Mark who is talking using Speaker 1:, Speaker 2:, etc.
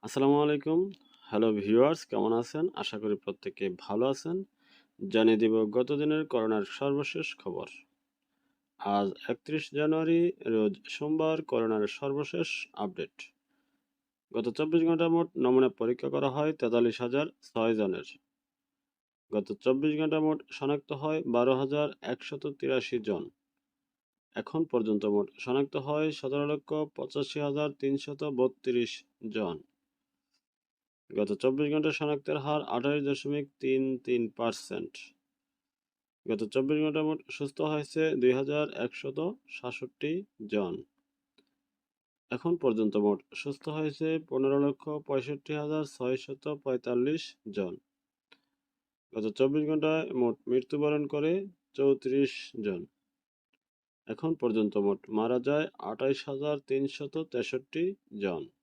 Speaker 1: আসসালামু আলাইকুম। Hello viewers, কেমন আছেন? আশা করি প্রত্যেকে ভালো আছেন। জানিয়ে দিব গত দিনের করোনার সর্বশেষ খবর। আজ ৩১ জানুয়ারি রোজ সোমবার করোনার সর্বশেষ আপডেট। গত ২৪ ঘন্টা মোট নমুনা পরীক্ষা করা হয় ৪৩,০০৬ জনের। গত ২৪ ঘন্টা মোট শনাক্ত হয় ১২,১৮৩ জন। এখন পর্যন্ত মোট শনাক্ত হয় ১৭,৮৫,৩৩২ জন। গত ২৪ ঘন্টা শনাক্তের হার ২৮.৩৩%। গত ২৪ ঘন্টা মোট সুস্থ হয়েছে ২,১৬৭ জন। এখন পর্যন্ত মোট সুস্থ হয়েছে ১৫,৬৫,৬৪৫ জন। গত ২৪ ঘন্টায় মোট মৃত্যুবরণ করে ৩৪ জন। এখন পর্যন্ত মোট মারা যায় ২৮,৩৬৩ জন।